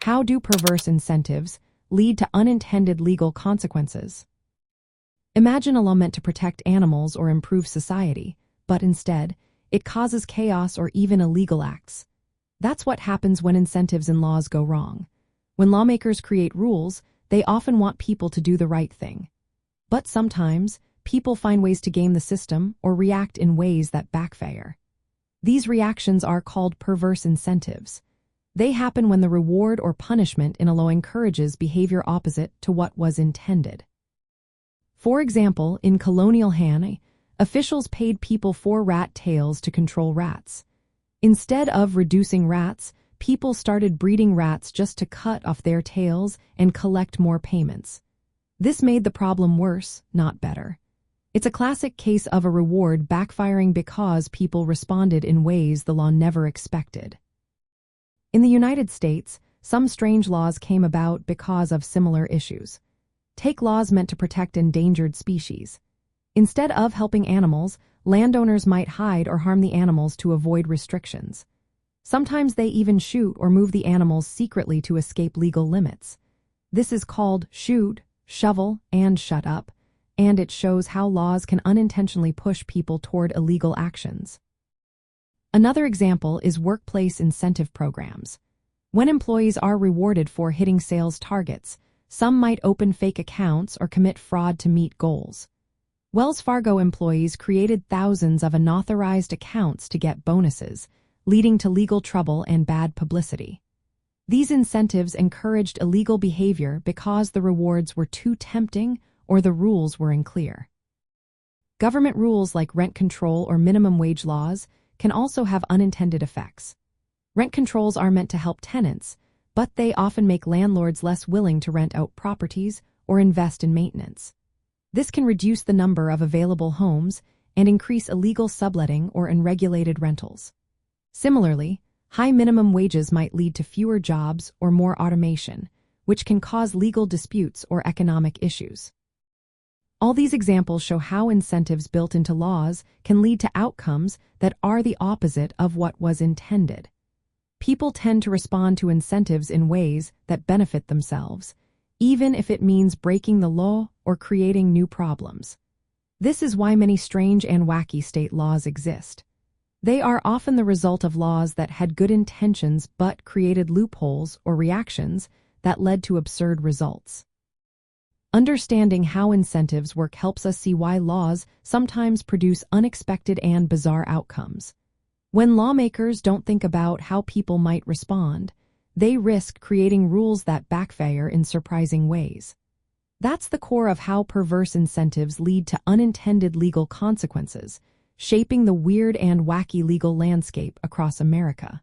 How do perverse incentives lead to unintended legal consequences? Imagine a law meant to protect animals or improve society, but instead, it causes chaos or even illegal acts. That's what happens when incentives and laws go wrong. When lawmakers create rules, they often want people to do the right thing. But sometimes, people find ways to game the system or react in ways that backfire. These reactions are called perverse incentives. They happen when the reward or punishment in a law encourages behavior opposite to what was intended. For example, in colonial Hana, officials paid people for rat tails to control rats. Instead of reducing rats, people started breeding rats just to cut off their tails and collect more payments. This made the problem worse, not better. It's a classic case of a reward backfiring because people responded in ways the law never expected. In the United States, some strange laws came about because of similar issues. Take laws meant to protect endangered species. Instead of helping animals, landowners might hide or harm the animals to avoid restrictions. Sometimes they even shoot or move the animals secretly to escape legal limits. This is called shoot, shovel, and shut up, and it shows how laws can unintentionally push people toward illegal actions. Another example is workplace incentive programs. When employees are rewarded for hitting sales targets, some might open fake accounts or commit fraud to meet goals. Wells Fargo employees created thousands of unauthorized accounts to get bonuses, leading to legal trouble and bad publicity. These incentives encouraged illegal behavior because the rewards were too tempting or the rules were unclear. Government rules like rent control or minimum wage laws can also have unintended effects. Rent controls are meant to help tenants, but they often make landlords less willing to rent out properties or invest in maintenance. This can reduce the number of available homes and increase illegal subletting or unregulated rentals. Similarly, high minimum wages might lead to fewer jobs or more automation, which can cause legal disputes or economic issues. All these examples show how incentives built into laws can lead to outcomes that are the opposite of what was intended. People tend to respond to incentives in ways that benefit themselves, even if it means breaking the law or creating new problems. This is why many strange and wacky state laws exist. They are often the result of laws that had good intentions but created loopholes or reactions that led to absurd results. Understanding how incentives work helps us see why laws sometimes produce unexpected and bizarre outcomes. When lawmakers don't think about how people might respond, they risk creating rules that backfire in surprising ways. That's the core of how perverse incentives lead to unintended legal consequences, shaping the weird and wacky legal landscape across America.